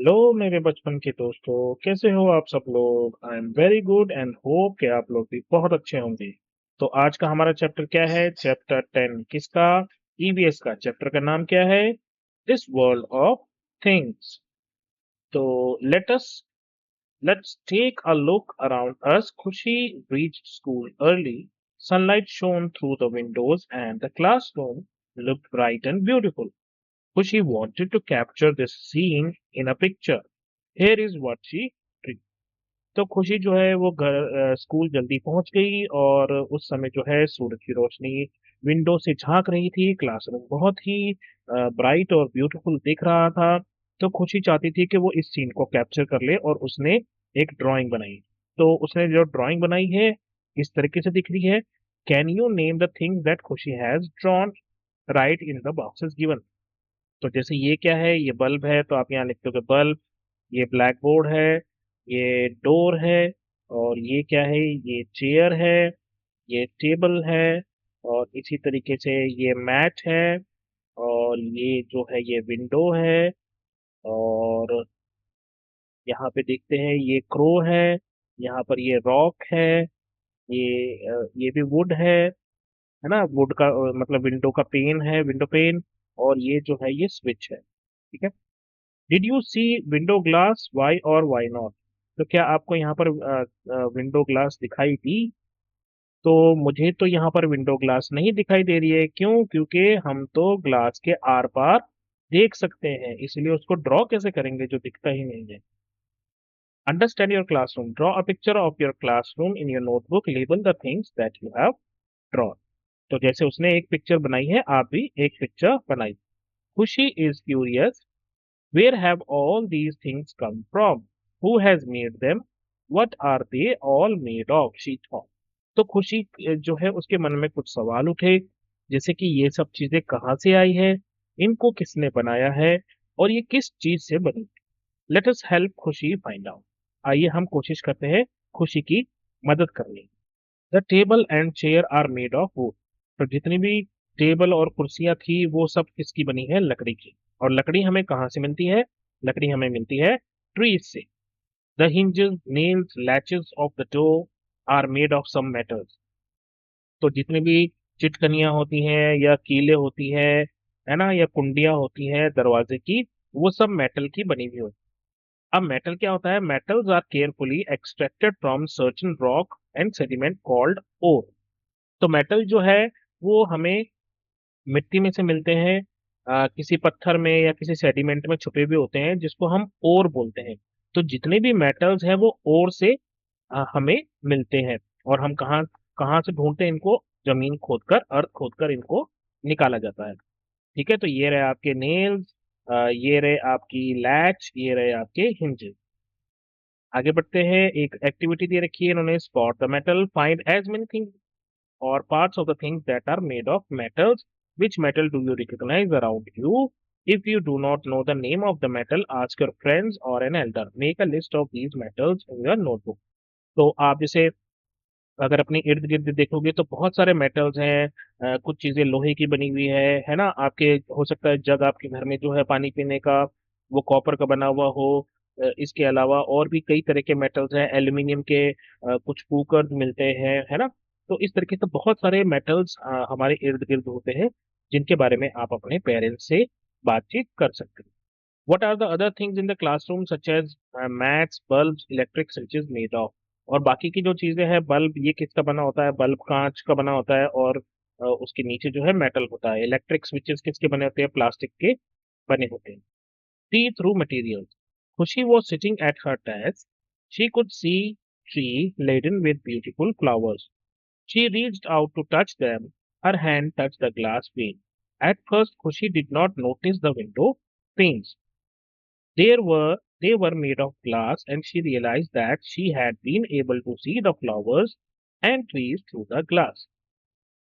Hello मेरे बचपन के दोस्तों, कैसे हो आप सब लोग। I am very good and hope कि आप लोग भी बहुत अच्छे होंगे। तो आज का हमारा चैप्टर क्या है? चैप्टर 10 किसका? ईवीएस का। चैप्टर का नाम क्या है? This world of things. तो let's take a look around us. Khushi reached school early. Sunlight shone through the windows and the classroom looked bright and beautiful. Kushi wanted to capture this scene in a picture. Here is what she did. तो खुशी जो है वो school जल्दी पहुंच गई और उस समय जो है सूरज की रोशनी विंडो से झांक रही थी। क्लासरूम बहुत ही ब्राइट और ब्यूटीफुल दिख रहा था। तो खुशी चाहती थी कि वो इस सीन को कैप्चर कर ले और उसने एक ड्राइंग बनाई। तो उसने जो ड्राइंग बनाई है इस तरीके से दिख रही है। Can you name the thing that Khushi has drawn? Write in the boxes given. तो जैसे ये क्या है? ये बल्ब है, तो आप यहाँ लिखते हो कि बल्ब। ये ब्लैक बोर्ड है, ये डोर है, और ये क्या है? ये चेयर है, ये टेबल है, और इसी तरीके से ये मैट है, और ये जो है ये विंडो है। और यहाँ पे देखते हैं ये क्रो है, यहाँ पर ये रॉक है, ये भी वुड है ना? वुड का मतलब विंडो का पेन है, विंडो पेन। और ये जो है ये स्विच है। ठीक है। Did you see window glass? Why और वाई नॉट? तो क्या आपको यहाँ पर विंडो ग्लास दिखाई दी? तो मुझे तो यहाँ पर विंडो ग्लास नहीं दिखाई दे रही है। क्यों? क्योंकि हम तो ग्लास के आर पार देख सकते हैं, इसलिए उसको ड्रॉ कैसे करेंगे जो दिखता ही नहीं है। Understand your classroom. Draw a picture of your classroom in your notebook. Label the things that you have draw. तो जैसे उसने एक पिक्चर बनाई है, आप भी एक पिक्चर बनाई। खुशी is curious. Where have all these things come from? Who has made them? What are they all made of? She thought. तो खुशी जो है उसके मन में कुछ सवाल उठे, जैसे कि ये सब चीजें कहाँ से आई है, इनको किसने बनाया है, और ये किस चीज से बनी। Let us help Khushi find out. आइए हम कोशिश करते हैं खुशी की मदद करने। The table and chair are made of wood. तो जितनी भी टेबल और कुर्सियां थी वो सब किसकी बनी है? लकड़ी की। और लकड़ी हमें कहाँ से मिलती है? लकड़ी हमें मिलती है ट्रीज से। The hinges, nails, latches of the door are made of some metals. तो जितनी भी चिटकनियां होती हैं या कीलें होती है ना, या कुंडियां होती हैं दरवाजे की, वो सब मेटल की बनी हुई होती है। अब मेटल क्या होता है? Metals are carefully extracted from certain rock and sediment called ore. तो मेटल जो है वो हमें मिट्टी में से मिलते हैं, किसी पत्थर में या किसी सेडिमेंट में छुपे हुए होते हैं जिसको हम ओर बोलते हैं। तो जितने भी मेटल्स हैं वो ओर से हमें मिलते हैं। और हम कहाँ कहाँ से ढूंढते हैं इनको? जमीन खोदकर, अर्थ खोदकर इनको निकाला जाता है। ठीक है। तो ये रहे आपके नेल्स, ये रहे आपकी लैच, ये रहे आपके हिंजेस। आगे बढ़ते हैं। एक एक्टिविटी दे रखी है इन्होंने, spot the metal, find as many things or parts of the things that are made of metals. Which metal do you recognize around you? If you do not know the name of the metal, ask your friends or an elder. Make a list of these metals in your notebook. तो आप जैसे अगर अपने इर्द गिर्द देखोगे तो बहुत सारे मेटल्स हैं। कुछ चीजें लोहे की बनी हुई है ना? आपके हो सकता है जग आपके घर में जो है पानी पीने का वो कॉपर का बना हुआ हो। इसके अलावा और भी कई तरह के मेटल्स हैं, एल्यूमिनियम के कुछ कुकर मिलते हैं, है ना? तो इस तरीके से बहुत सारे मेटल्स हमारे इर्द गिर्द होते हैं जिनके बारे में आप अपने पेरेंट्स से बातचीत कर सकते हैं। What are the other things in the classroom such as mats, bulbs, electric switches made of? और बाकी की जो चीजें हैं, बल्ब ये किसका बना होता है? बल्ब कांच का बना होता है, और उसके नीचे जो है मेटल होता है। इलेक्ट्रिक स्विचेस किसके बने होते हैं? प्लास्टिक के बने होते हैं। See through materials. Khushi was sitting at her desk. She could see tree laden with beautiful flowers. She reached out to touch them. Her hand touched the glass pane. At first, Khushi did not notice the window panes. They were made of glass, and she realized that she had been able to see the flowers and trees through the glass.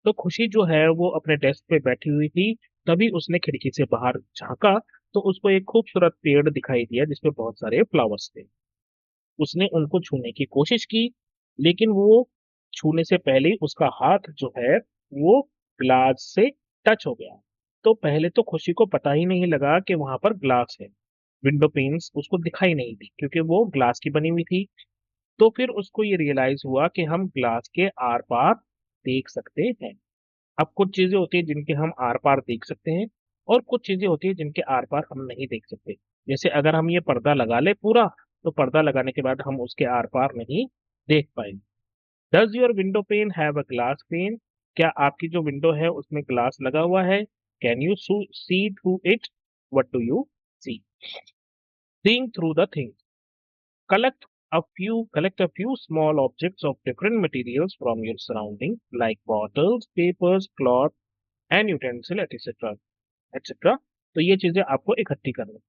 तो खुशी जो है वो अपने desk पे बैठी हुई थी। तभी उसने खिड़की से बाहर झांका तो उसको एक खूबसूरत पेड़ दिखाई दिया जिसपे बहुत सारे फ्लावर्स थे। उसने उनको छूने की कोशिश की, लेकिन वो छूने से पहले ही उसका हाथ जो है वो ग्लास से टच हो गया। तो पहले तो खुशी को पता ही नहीं लगा कि वहां पर ग्लास है। विंडो पेन्स उसको दिखाई नहीं दी क्योंकि वो ग्लास की बनी हुई थी। तो फिर उसको ये रियलाइज हुआ कि हम ग्लास के आर पार देख सकते हैं। अब कुछ चीजें होती है जिनके हम आर पार देख सकते हैं और कुछ चीजें होती है जिनके आर पार हम नहीं देख सकते। जैसे अगर हम ये पर्दा लगा ले पूरा, तो पर्दा लगाने के बाद हम उसके आर पार नहीं देख पाएंगे। Does your window pane have a glass pen? क्या आपकी जो विंडो है उसमें ग्लास लगा हुआ है? Can you see through it? What do you see? Seeing through the thing. Collect a few small objects of different materials from your surrounding, like bottles, papers, cloth, and utensil, etc. etc. तो ये चीजें आपको इकट्ठी करनी।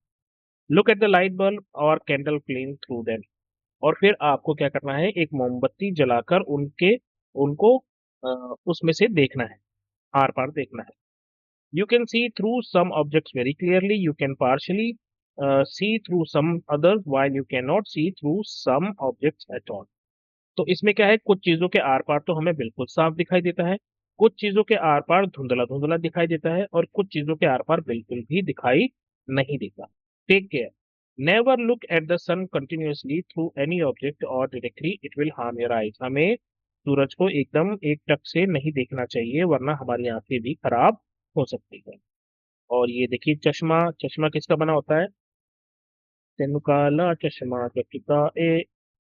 Look at the light bulb और candle flame through them. और फिर आपको क्या करना है, एक मोमबत्ती जलाकर उनको उसमें से देखना है, आर पार देखना है। You can see through some objects very clearly. You can partially see through some others, while you cannot see through some objects at all. तो इसमें क्या है, कुछ चीजों के आर पार तो हमें बिल्कुल साफ दिखाई देता है, कुछ चीजों के आर पार धुंधला धुंधला दिखाई देता है, और कुछ चीजों के आर पार बिल्कुल भी दिखाई नहीं देता। Take care. Never look at the sun continuously through any object और directly, it will harm your eyes. हमें सूरज को एकदम एक टक से नहीं देखना चाहिए, वरना हमारी आंखें भी खराब हो सकती है। और ये देखिए चश्मा, चश्मा किसका बना होता है? तेनु काला चश्मा चकिता ए।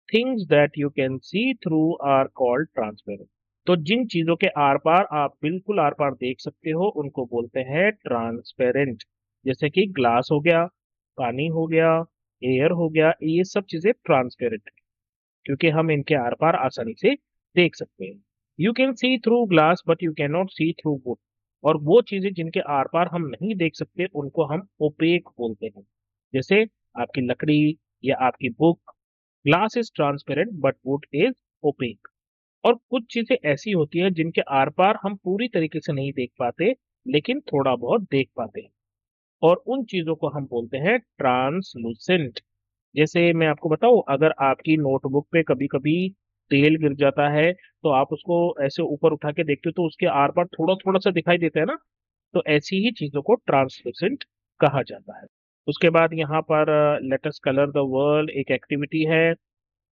Things that you can see through are called transparent. तो जिन चीजों के आर पार आप बिल्कुल आर पार देख सकते हो उनको बोलते हैं ट्रांसपेरेंट। जैसे कि ग्लास हो गया, पानी हो गया, एयर हो गया, ये सब चीजें ट्रांसपेरेंट है क्योंकि हम इनके आर पार आसानी से देख सकते हैं। You can see through glass but you can not see through wood. और वो चीजें जिनके आर पार हम नहीं देख सकते उनको हम ओपेक बोलते हैं। जैसे आपकी लकड़ी या आपकी book. Glass is transparent but wood is opaque. और कुछ चीजें ऐसी होती है जिनके आर पार हम पूरी तरीके से नहीं देख पाते, लेकिन थोड़ा बहुत देख पाते हैं, और उन चीजों को हम बोलते हैं ट्रांसलूसेंट। जैसे मैं आपको बताऊं, अगर आपकी नोटबुक पे कभी कभी तेल गिर जाता है, तो आप उसको ऐसे ऊपर उठा के देखते हो तो उसके आर पार थोड़ा थोड़ा सा दिखाई देता है ना। तो ऐसी ही चीजों को ट्रांसलूसेंट कहा जाता है। उसके बाद यहाँ पर let us colour the world एक एक्टिविटी है।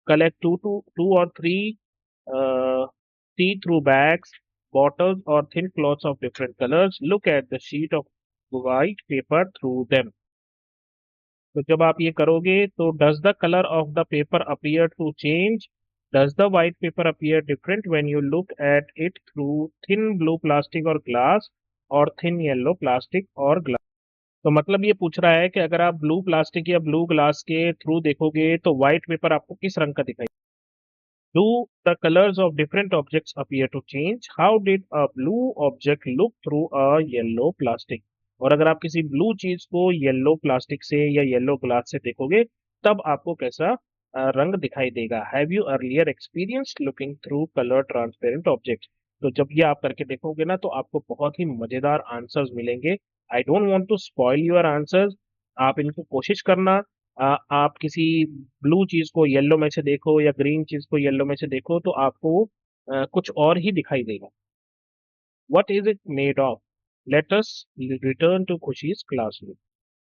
कलेक्ट टू और three see through bags, bottles और thin clothes of different colours. Look at the sheet of white paper through them. तो जब आप ये करोगे तो does the colour of the paper appear to change? Does the white paper appear different when you look at it through thin blue plastic और glass, और thin yellow plastic और glass? तो मतलब ये पूछ रहा है कि अगर आप ब्लू प्लास्टिक या ब्लू ग्लास के थ्रू देखोगे तो व्हाइट पेपर आपको किस रंग का दिखाई? Do the colors of different objects appear to change? How did a blue object look through a yellow plastic? और अगर आप किसी ब्लू चीज को येलो प्लास्टिक से या येलो ग्लास से देखोगे तब आपको कैसा रंग दिखाई देगा? Have you earlier experience looking through colour transparent object? तो जब ये आप करके देखोगे ना तो आपको बहुत ही मजेदार आंसर्स मिलेंगे। I don't want to spoil your answers. आप इनको कोशिश करना। आप किसी ब्लू चीज को येलो में से देखो या ग्रीन चीज को येलो में से देखो तो आपको कुछ और ही दिखाई देगा। What is it made of? Let us return to Khushi's classroom.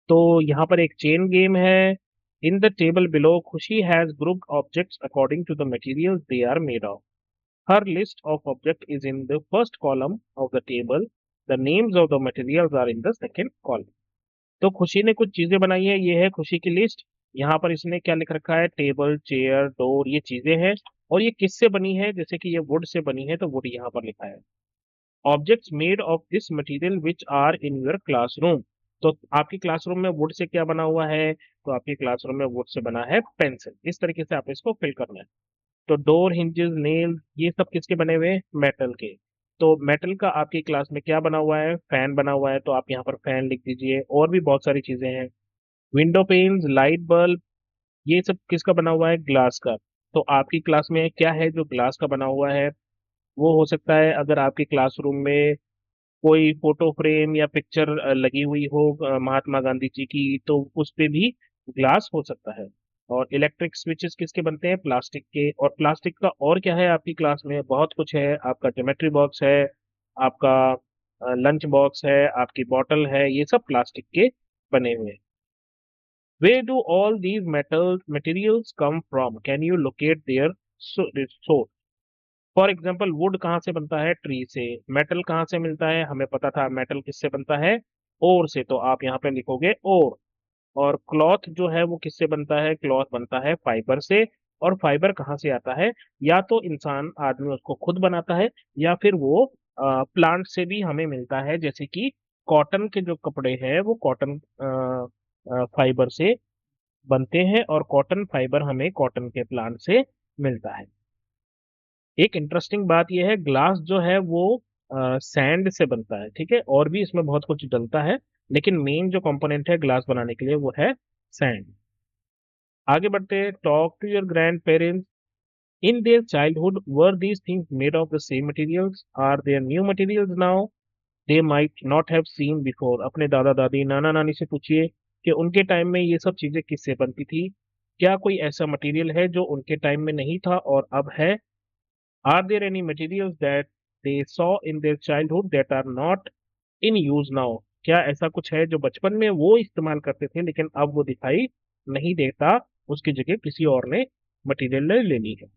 तो यहाँ पर एक चेन गेम है। In the table below Khushi has group objects according to the material they are made of. Her list of objects is in the first column of the table, the names of the materials are in the second column. तो खुशी ने कुछ चीजें बनाई है, ये है खुशी की लिस्ट। यहाँ पर इसने क्या लिख रखा है, टेबल चेयर डोर, ये चीजें हैं। और ये किससे बनी है, जैसे कि ये वुड से बनी है तो वुड यहाँ पर लिखा है। Objects made of this material which are in your classroom. तो आपकी क्लासरूम में वुड से क्या बना हुआ है? तो आपकी क्लासरूम में वुड से बना है पेंसिल। इस तरीके से आप इसको फिल करना है। तो डोर हिंजेस नेल, ये सब किसके बने हुए हैं? मेटल के। तो मेटल का आपकी क्लास में क्या बना हुआ है? फैन बना हुआ है, तो आप यहाँ पर फैन लिख दीजिए। और भी बहुत सारी चीजें हैं। विंडो पेन्स, लाइट बल्ब, ये सब किसका बना हुआ है? ग्लास का। तो आपकी क्लास में क्या है जो ग्लास का बना हुआ है? वो हो सकता है अगर आपकी क्लासरूम में कोई फोटो फ्रेम या पिक्चर लगी हुई हो महात्मा गांधी जी की, तो उस पे भी ग्लास हो सकता है। और इलेक्ट्रिक स्विचेस किसके बनते हैं? प्लास्टिक के। और प्लास्टिक का और क्या है आपकी क्लास में? बहुत कुछ है। आपका ज्योमेट्री बॉक्स है, आपका लंच बॉक्स है, आपकी बॉटल है, ये सब प्लास्टिक के बने हुए हैं। Where do all these materials come from? Can you locate their source? For example would कहाँ से बनता है? ट्री से। मेटल कहाँ से मिलता है? हमें पता था मेटल किससे बनता है? ओर से। तो आप यहाँ पे लिखोगे ओर। और क्लॉथ जो है वो किससे बनता है? क्लॉथ बनता है फाइबर से। और फाइबर कहाँ से आता है? या तो इंसान आदमी उसको खुद बनाता है, या फिर वो प्लांट से भी हमें मिलता है, जैसे कि कॉटन के जो कपड़े हैं वो कॉटन फाइबर से बनते हैं, और कॉटन फाइबर हमें कॉटन के प्लांट से मिलता है। एक इंटरेस्टिंग बात यह है, ग्लास जो है वो सैंड से बनता है, ठीक है, और भी इसमें बहुत कुछ डलता है, लेकिन मेन जो कंपोनेंट है ग्लास बनाने के लिए वो है सैंड। आगे बढ़ते हैं। Talk to your grandparents. In their childhood were these things made of the same materials? Are there new materials now they might not have seen before? अपने दादा दादी नाना नानी से पूछिए कि उनके टाइम में ये सब चीजें किससे बनती थी। क्या कोई ऐसा मटेरियल है जो उनके टाइम में नहीं था और अब है? Are there any materials that they saw in their childhood that are not in use now? क्या ऐसा कुछ है जो बचपन में वो इस्तेमाल करते थे लेकिन अब वो दिखाई नहीं देता, उसकी जगह किसी और ने मटेरियल ले ली है?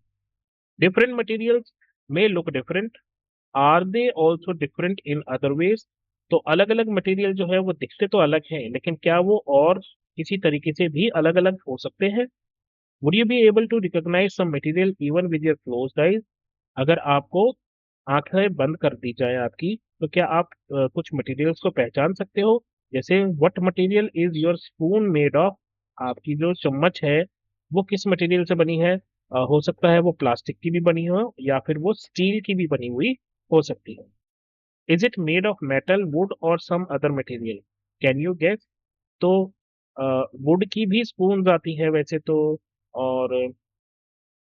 Different materials may look different. Are they also different in other ways? तो अलग अलग मटेरियल जो है वो दिखते तो अलग हैं, लेकिन क्या वो और किसी तरीके से भी अलग अलग हो सकते हैं? Would you be able to recognize some material even with your closed eyes? अगर आपको आंखें बंद कर दी जाए आपकी, तो क्या आप कुछ मटेरियल्स को पहचान सकते हो? जैसे what material is your spoon made of? आपकी जो चम्मच है वो किस मटेरियल से बनी है? हो सकता है वो प्लास्टिक की भी बनी हो, या फिर वो स्टील की भी बनी हुई हो सकती है। Is it made of metal, wood और some other material? Can you guess? तो वुड की भी स्पून आती है वैसे तो, और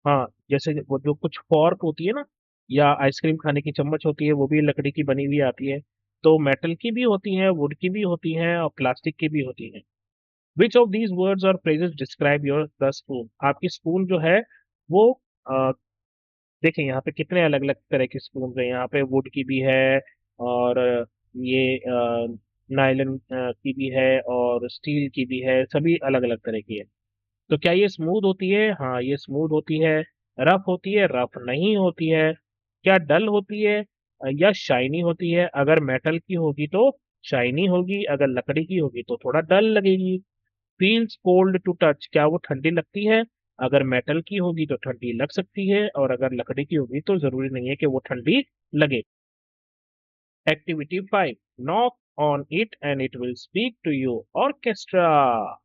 हाँ, जैसे वो जो कुछ फॉर्क होती है ना, या आइसक्रीम खाने की चम्मच होती है, वो भी लकड़ी की बनी हुई आती है। तो मेटल की भी होती है, वुड की भी होती है, और प्लास्टिक की भी होती है। विच ऑफ दीज वर्ड्स और phrases describe your the spoon? आपकी स्पून जो है वो देखें यहाँ पे कितने अलग अलग तरह की स्पून है। यहाँ पे वुड की भी है, और ये नायलन की भी है, और स्टील की भी है, सभी अलग अलग तरह की है। तो क्या ये स्मूथ होती है? हाँ, ये स्मूथ होती है। रफ होती है? रफ नहीं होती है। क्या डल होती है या शाइनी होती है? अगर मेटल की होगी तो शाइनी होगी, अगर लकड़ी की होगी तो थोड़ा डल लगेगी। Feels cold to touch? क्या वो ठंडी लगती है? अगर मेटल की होगी तो ठंडी लग सकती है, और अगर लकड़ी की होगी तो जरूरी नहीं है कि वो ठंडी लगे। Activity 5। Knock on it and it will speak to you. Orchestra.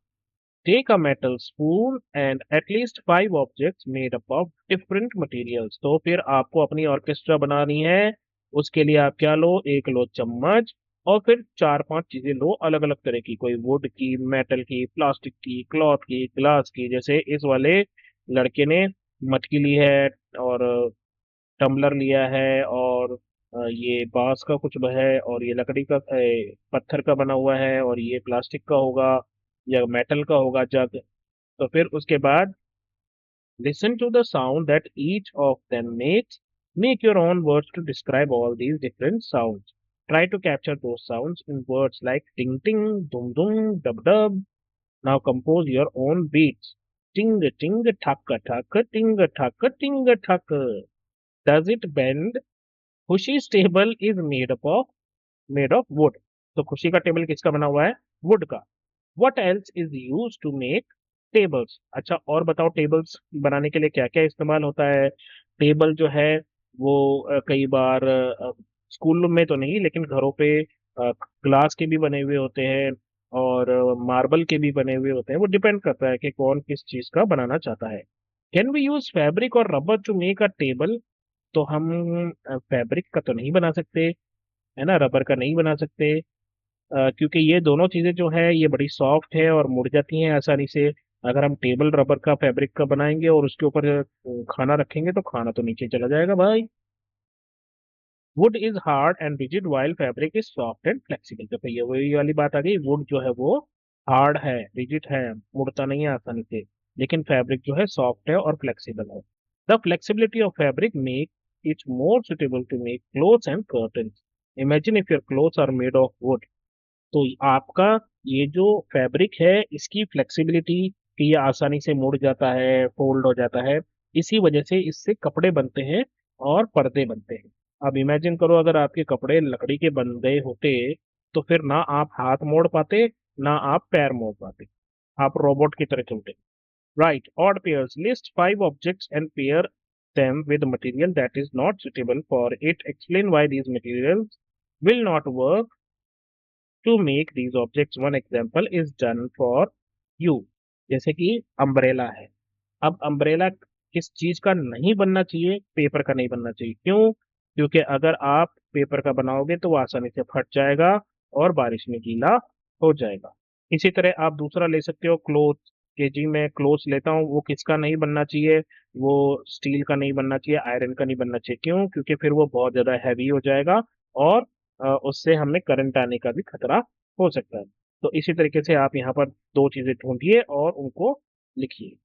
Take a metal spoon and at least 5 objects made up of different materials। तो फिर आपको अपनी ऑर्केस्ट्रा बनानी है। उसके लिए आप क्या लो? एक लो चम्मच, और फिर चार पांच चीजें लो अलग अलग तरह की, कोई वुड की, मेटल की, प्लास्टिक की, क्लॉथ की, ग्लास की। जैसे इस वाले लड़के ने मटकी ली है, और टम्बलर लिया है, और ये बांस का कुछ है, और ये लकड़ी का पत्थर का बना हुआ है, और ये प्लास्टिक का होगा या मेटल का होगा जग। तो फिर उसके बाद listen to the sound that each of them makes. Make your own words to describe all these different sounds. Try to capture those sounds in words like ting ting, dum dum, dub dub. Now compose your own beats. Ting ting thak thak, ting thak ting thak. Does it bend? Khushi's table is made of wood. तो खुशी का table किसका बना हुआ है? Would का। What else is used to make tables? अच्छा, और बताओ टेबल्स बनाने के लिए क्या क्या इस्तेमाल होता है? टेबल जो है वो कई बार स्कूल में तो नहीं, लेकिन घरों पे ग्लास के भी बने हुए होते हैं, और मार्बल के भी बने हुए होते हैं। वो डिपेंड करता है कि कौन किस चीज का बनाना चाहता है। कैन वी यूज फैब्रिक और rubber to make a table? तो हम फैब्रिक का तो नहीं बना सकते, है ना, रबर का नहीं बना सकते, क्योंकि ये दोनों चीजें जो है ये बड़ी सॉफ्ट है और मुड़ जाती हैं आसानी से। अगर हम टेबल रबर का, फैब्रिक का बनाएंगे और उसके ऊपर खाना रखेंगे तो खाना तो नीचे चला जाएगा भाई। Would is hard and rigid while fabric is soft and flexible. तो ये वही वाली बात आ गई, वुड जो है वो हार्ड है, रिजिड है, मुड़ता नहीं है आसानी से, लेकिन फैब्रिक जो है सॉफ्ट है और फ्लेक्सिबल है। The flexibility of fabric make it more suitable to make clothes and curtains. Imagine if your clothes are made of wood. तो आपका ये जो फैब्रिक है इसकी फ्लेक्सिबिलिटी कि ये आसानी से मुड़ जाता है, फोल्ड हो जाता है, इसी वजह से इससे कपड़े बनते हैं और पर्दे बनते हैं। अब इमेजिन करो अगर आपके कपड़े लकड़ी के बन गए होते तो फिर ना आप हाथ मोड़ पाते, ना आप पैर मोड़ पाते, आप रोबोट की तरह चलते। Right, odd pairs. List five objects and pair them with material that is not suitable for it. Explain why these materials will not work to make these objects. One example is done for you. जैसे कि umbrella है। अब umbrella किस चीज का नहीं बनना चाहिए? पेपर का नहीं बनना चाहिए। क्यों? क्योंकि अगर आप पेपर का बनाओगे तो वो आसानी से फट जाएगा और बारिश में गीला हो जाएगा। इसी तरह आप दूसरा ले सकते हो क्लोथ, के जी मैं क्लोथ लेता हूँ, वो किसका नहीं बनना चाहिए? वो स्टील का नहीं बनना चाहिए, आयरन का नहीं बनना चाहिए। क्यों? क्योंकि फिर वो बहुत ज्यादा हैवी हो जाएगा और उससे हमें करंट आने का भी खतरा हो सकता है। तो इसी तरीके से आप यहाँ पर दो चीजें ढूंढिए और उनको लिखिए।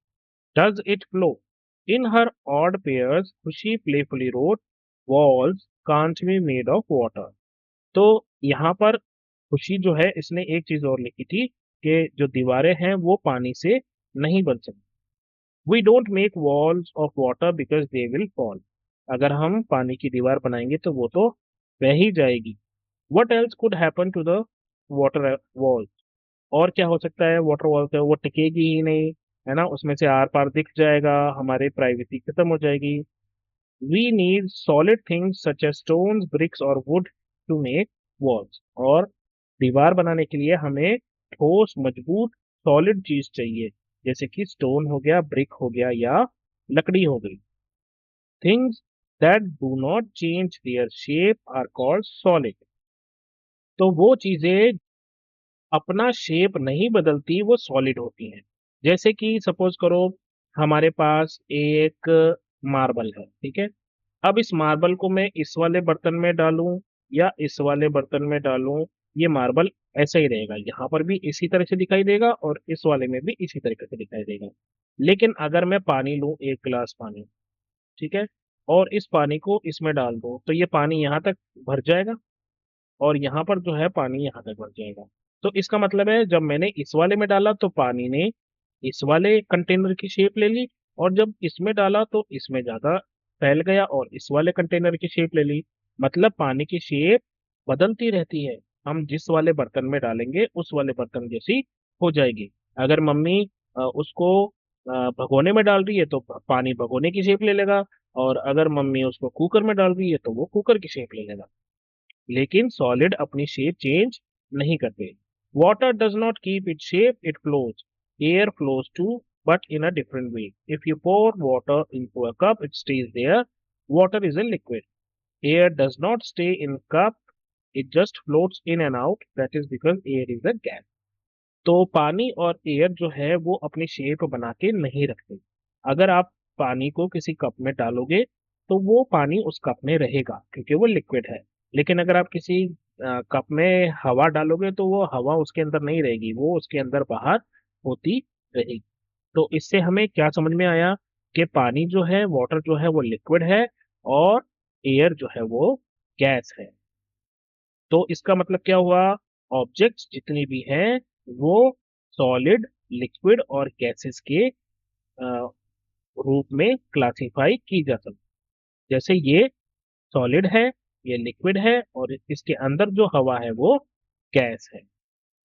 Does it flow? In her odd pairs, Khushi playfully wrote, walls can't be made of water. तो यहाँ पर खुशी जो है इसने एक चीज और लिखी थी कि जो दीवारें हैं वो पानी से नहीं बन सकती। We don't make walls of water because they will fall. अगर हम पानी की दीवार बनाएंगे तो वो तो बह ही जाएगी। What else could happen to the water wall? और क्या हो सकता है वाटर वॉल पे? वो टिकेगी ही नहीं, है ना, उसमें से आर पार दिख जाएगा, हमारी प्राइवेसी खत्म हो जाएगी। We need solid things such as stones, bricks और वुड टू मेक वॉल्स। और दीवार बनाने के लिए हमें ठोस मजबूत सॉलिड चीज चाहिए, जैसे कि स्टोन हो गया, ब्रिक हो गया या लकड़ी हो गई। Things that do not change their shape are called solid. तो वो चीजें अपना शेप नहीं बदलती, वो सॉलिड होती हैं। जैसे कि सपोज करो हमारे पास एक मार्बल है, ठीक है। अब इस मार्बल को मैं इस वाले बर्तन में डालूं या इस वाले बर्तन में डालूं, ये मार्बल ऐसा ही रहेगा, यहाँ पर भी इसी तरह से दिखाई देगा और इस वाले में भी इसी तरीके से दिखाई देगा। लेकिन अगर मैं पानी लूं, एक गिलास पानी, ठीक है, और इस पानी को इसमें डाल दूं तो ये पानी यहाँ तक भर जाएगा और यहाँ पर जो है पानी यहाँ तक भर जाएगा। तो इसका मतलब है जब मैंने इस वाले में डाला तो पानी ने इस वाले कंटेनर की शेप ले ली, और जब इसमें डाला तो इसमें ज्यादा फैल गया और इस वाले कंटेनर की शेप ले ली। मतलब पानी की शेप बदलती रहती है, हम जिस वाले बर्तन में डालेंगे उस वाले बर्तन जैसी हो जाएगी। अगर मम्मी उसको भगोने में डाल रही है तो पानी भगोने की शेप ले लेगा, और अगर मम्मी उसको कुकर में डाल रही है तो वो कुकर की शेप ले लेगा। लेकिन सॉलिड अपनी शेप चेंज नहीं करते। Water does not keep it shape, it flows. Air flows too, but in a different way. If you pour water into a cup, it stays there. Water is a liquid. Air does not stay in cup, it just floats in and out. That is because air is a gas. तो पानी और air जो है वो अपनी shape बना के नहीं रखते। अगर आप पानी को किसी कप में डालोगे तो वो पानी उस कप में रहेगा क्योंकि वो लिक्विड है। लेकिन अगर आप किसी कप में हवा डालोगे तो वो हवा उसके अंदर नहीं रहेगी, वो उसके अंदर बाहर होती रहेगी। तो इससे हमें क्या समझ में आया कि पानी जो है, वाटर जो है वो लिक्विड है और एयर जो है वो गैस है। तो इसका मतलब क्या हुआ? ऑब्जेक्ट्स जितनी भी हैं वो सॉलिड, लिक्विड और गैसेस के रूप में क्लासिफाई की जा सकती। जैसे ये सॉलिड है, ये लिक्विड है और इसके अंदर जो हवा है वो गैस है।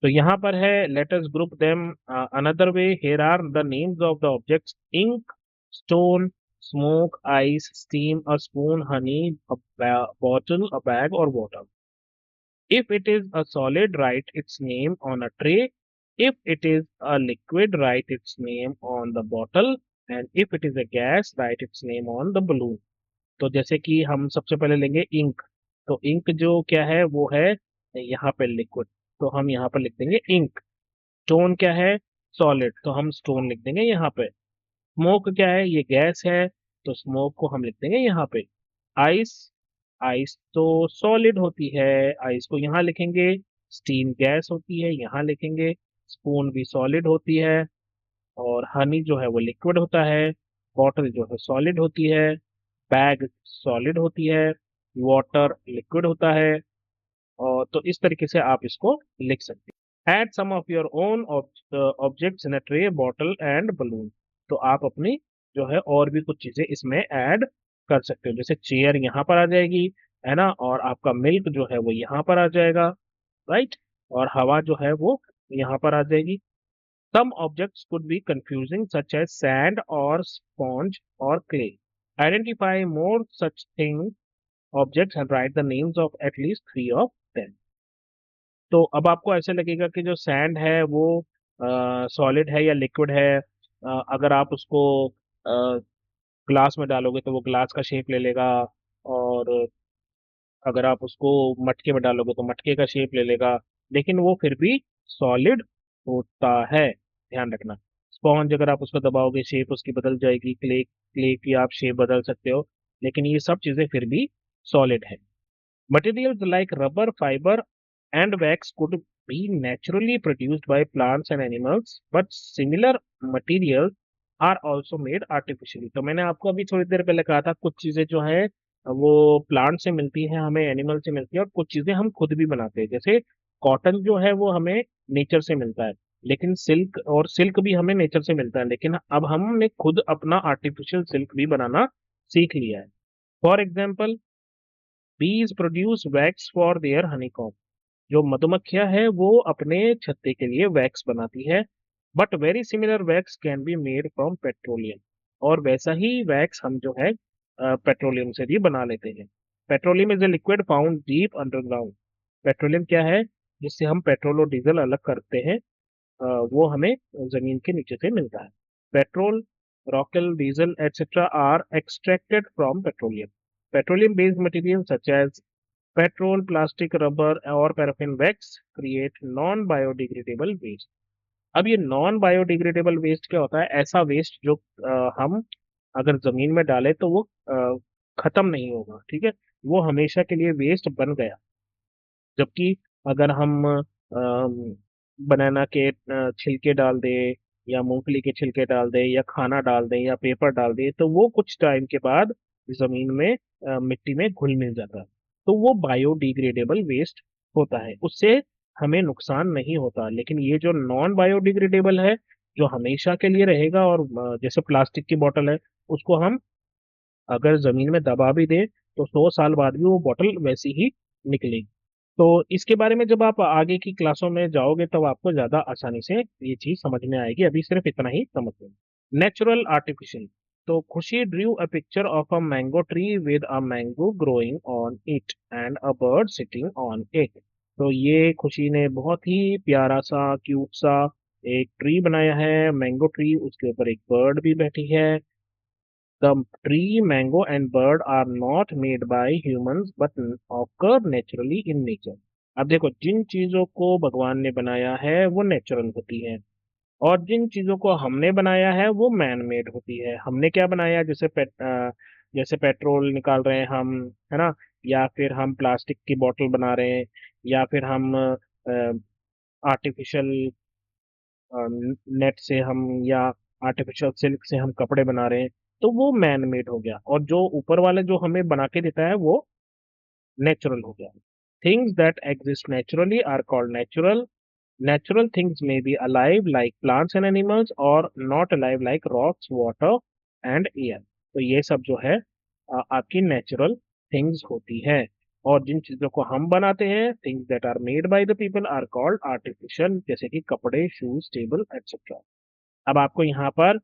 तो यहाँ पर है let us group them another way. Here are the names of the objects: ink, stone, smoke, ice, steam, a spoon, honey, a bottle, a bag और water. If it is a solid, write its name on a tray. If it is a liquid, write its name on the bottle. And if it is a gas, write its name on the balloon. तो जैसे कि हम सबसे पहले लेंगे ink. तो ink जो क्या है वो है यहाँ पे लिक्विड, तो हम यहाँ पर लिख देंगे इंक। स्टोन क्या है? सॉलिड, तो हम स्टोन लिख देंगे यहाँ पे। स्मोक क्या है? ये गैस है, तो स्मोक को हम लिख देंगे यहाँ पे। आइस, आइस तो सॉलिड होती है, आइस को यहाँ लिखेंगे। स्टीम गैस होती है, यहाँ लिखेंगे। स्पून भी सॉलिड होती है, और हनी जो है वो लिक्विड होता है। बॉटल जो है सॉलिड होती है। बैग सॉलिड होती है। वाटर लिक्विड होता है। और तो इस तरीके से आप इसको लिख सकते हैं। Add some of your own objects in a tray, bottle and balloon. तो आप अपनी जो है और भी कुछ चीजें इसमें ऐड कर सकते हो, जैसे चेयर यहाँ पर आ जाएगी, है ना, और आपका मिल्क जो है वो यहाँ पर आ जाएगा, राइट, और हवा जो है वो यहाँ पर आ जाएगी। Some objects could be confusing, such as sand or sponge or clay. Identify more such things, objects, and write the names of at least three of them. तो अब आपको ऐसे लगेगा कि जो सैंड है वो सॉलिड है या लिक्विड है। अगर आप उसको ग्लास में डालोगे तो वो ग्लास का शेप ले लेगा, और अगर आप उसको मटके में डालोगे तो मटके का शेप ले लेगा, लेकिन वो फिर भी सॉलिड होता है, ध्यान रखना। स्पॉन्ज अगर आप उसको दबाओगे शेप उसकी बदल जाएगी, क्ले क्ले की आप शेप बदल सकते हो, लेकिन ये सब चीजें फिर भी सॉलिड है। Materials like rubber, fiber, and wax could be naturally produced by plants and animals, but similar materials are also made artificially. तो मैंने आपको अभी थोड़ी देर पहले कहा था कुछ चीजें जो है वो प्लांट से मिलती है, हमें एनिमल से मिलती है, और कुछ चीजें हम खुद भी बनाते हैं। जैसे कॉटन जो है वो हमें नेचर से मिलता है, लेकिन सिल्क भी हमें नेचर से मिलता है, लेकिन अब हमने खुद अपना आर्टिफिशियल सिल्क भी बनाना सीख लिया है। फॉर एग्जाम्पल, बीज produce wax for their honeycomb. जो मधुमक्खियां है वो अपने छत्ते के लिए वैक्स बनाती है। But very similar wax can be made from petroleum. और वैसा ही वैक्स हम जो है पेट्रोलियम से भी बना लेते हैं। Petroleum is a liquid found deep underground. Petroleum क्या है, जिससे हम पेट्रोल और डीजल अलग करते हैं, वो हमें जमीन के नीचे से मिलता है। पेट्रोल, रॉकेल, diesel etcetera are extracted from petroleum. Petroleum based material such as petrol, plastic, rubber और paraffin wax create non biodegradable waste. अब ये नॉन बायोडिग्रेडेबल वेस्ट क्या होता है? ऐसा वेस्ट जो हम अगर जमीन में डालें तो वो खत्म नहीं होगा, ठीक है, वो हमेशा के लिए वेस्ट बन गया। जबकि अगर हम बनाना के छिलके डाल दें, या मूंगफली के छिलके डाल दें, या खाना डाल दें, या पेपर डाल दें, तो वो कुछ टाइम के बाद जमीन में मिट्टी में घुल मिल जाता है। तो वो बायोडिग्रेडेबल वेस्ट होता है, उससे हमें नुकसान नहीं होता। लेकिन ये जो नॉन बायोडिग्रेडेबल है, जो हमेशा के लिए रहेगा, और जैसे प्लास्टिक की बोतल है, उसको हम अगर जमीन में दबा भी दें तो 100 साल बाद भी वो बोतल वैसी ही निकलेगी। तो इसके बारे में जब आप आगे की क्लासों में जाओगे तब आपको ज्यादा आसानी से ये चीज समझ में आएगी, अभी सिर्फ इतना ही समझ लो। Natural artificial. तो खुशी drew a picture of a mango tree with a mango growing on it and a bird sitting on it. तो ये खुशी ने बहुत ही प्यारा सा, क्यूट सा एक ट्री बनाया है, मैंगो ट्री, उसके ऊपर एक बर्ड भी बैठी है। The tree, mango, and bird are not made by humans but occur naturally in nature. अब देखो, जिन चीजों को भगवान ने बनाया है वो नेचुरल होती है, और जिन चीजों को हमने बनाया है वो मैन मेड होती है। हमने क्या बनाया? जैसे पेट्रोल निकाल रहे हैं हम, है ना, या फिर हम प्लास्टिक की बोतल बना रहे हैं, या फिर हम आर्टिफिशियल नेट से हम, या आर्टिफिशियल सिल्क से हम कपड़े बना रहे हैं, तो वो मैन मेड हो गया। और जो ऊपर वाले जो हमें बना के देता है वो नेचुरल हो गया। Things that exist naturally are called natural. Natural things में be alive like plants and animals, और not alive like rocks, water and air. तो ये सब जो है आपकी नेचुरल थिंग्स होती है। और जिन चीजों को हम बनाते हैं, things that are made by the people, are called artificial, जैसे कि कपड़े, शूज, टेबल एक्सेट्रा। अब आपको यहाँ पर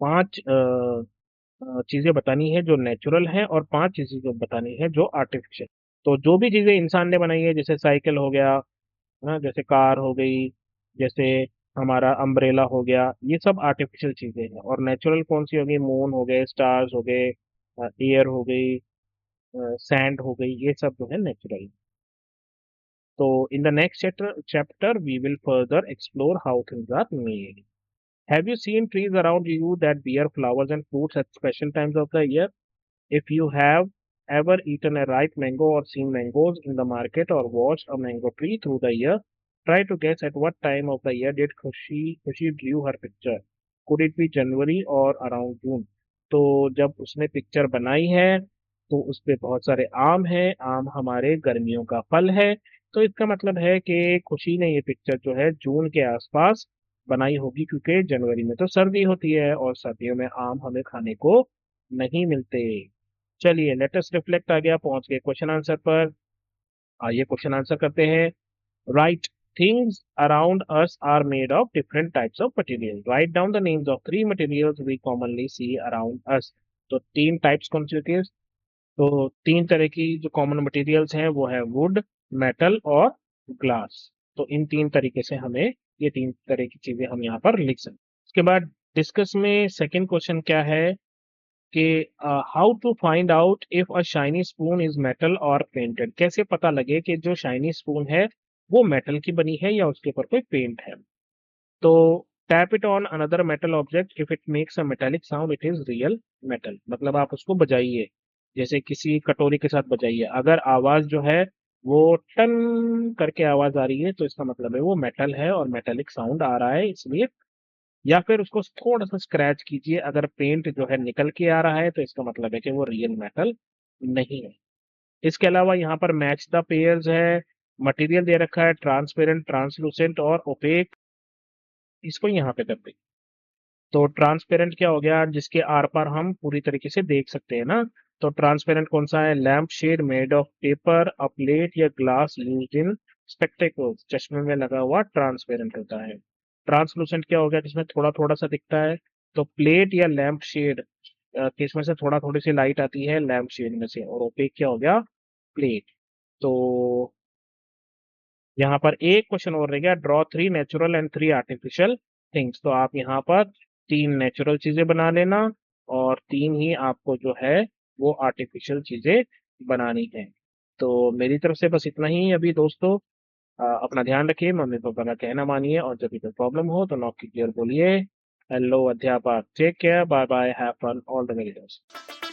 पांच चीजें बतानी है जो नेचुरल है, और पांच चीजें जो बतानी है जो आर्टिफिशियल। तो जो भी चीजें इंसान ने बनाई है, जैसे साइकिल हो गया, ना, जैसे कार हो गई, जैसे हमारा अम्ब्रेला हो गया, ये सब आर्टिफिशियल चीजें हैं। और नेचुरल कौन सी हो गई? मून हो गए, स्टार्स हो गए, एयर हो गई, सैंड हो गई, ये सब जो है नेचुरल। तो in the next chapter we will further explore how things are made. Have you seen trees around you that bear flowers and fruits at special times of the year? If you have ever eaten a ripe mango or seen mangoes in the market or watched a mango tree through the year, try to guess at what time of the year did Khushi drew her picture. Could it be January or around June? तो जब उसने picture बनाई है तो उस पे बहुत सारे आम हैं, आम हमारे गर्मियों का फल है। तो इसका मतलब है कि खुशी ने ये पिक्चर जो है जून के आसपास बनाई होगी, क्योंकि जनवरी में तो सर्दी होती है और सर्दियों में आम हमें खाने को नहीं मिलते। चलिए लेट अस रिफ्लेक्ट, आ गया, पहुंच गए क्वेश्चन आंसर पर। आइए क्वेश्चन आंसर करते हैं। Right, things around us are made of different types of material. Write down the names of three materials we commonly see around us. तो तीन टाइप्स कौन से होती है? तो तीन तरह की जो कॉमन मटेरियल्स हैं वो है वुड, मेटल और ग्लास। तो इन तीन तरीके से हमें ये तीन तरह की चीजें हम यहाँ पर लिख सकते हैं। उसके बाद डिस्कस में सेकंड क्वेश्चन क्या है कि how to find out if a shiny spoon is metal और पेंटेड। कैसे पता लगे कि जो शाइनी स्पून है वो मेटल की बनी है या उसके ऊपर कोई पेंट है। तो tap it on another metal object, if it makes a metallic sound it is real metal. मतलब आप उसको बजाइए, जैसे किसी कटोरी के साथ बजाइए, अगर आवाज जो है वो टन करके आवाज आ रही है तो इसका मतलब है वो मेटल है और मेटेलिक साउंड आ रहा है इसलिए। या फिर उसको थोड़ा सा स्क्रैच कीजिए, अगर पेंट जो है निकल के आ रहा है तो इसका मतलब है कि वो रियल मेटल नहीं है। इसके अलावा यहाँ पर मैच द पेयर्स है, मटेरियल दे रखा है ट्रांसपेरेंट, ट्रांसलूसेंट और ओपेक। इसको यहाँ पे कर दें। तो ट्रांसपेरेंट क्या हो गया? जिसके आर पार हम पूरी तरीके से देख सकते हैं ना। तो ट्रांसपेरेंट कौन सा है? Lamp shade made of paper, a plate या ग्लास यूज्ड इन स्पेक्टेकल्स। चश्मे में लगा हुआ ट्रांसपेरेंट होता है। ट्रांसलूसेंट क्या हो गया? जिसमें थोड़ा थोड़ा सा दिखता है। तो प्लेट या लैम्प शेड इसमें से थोड़ा थोड़ी सी लाइट आती है लैम्प शेड में से। और ओपेक क्या हो गया? प्लेट। तो यहाँ पर एक क्वेश्चन और रह गया, draw three natural and three artificial things. तो आप यहाँ पर तीन नेचुरल चीजें बना लेना और तीन ही आपको जो है वो आर्टिफिशियल चीजें बनानी है। तो मेरी तरफ से बस इतना ही अभी दोस्तों। अपना ध्यान रखिए, मम्मी पापा का कहना मानिए, और जब भी कोई प्रॉब्लम हो तो नॉक कीजिए और बोलिए हेलो अध्यापक, take care, bye bye, have fun, all the very best.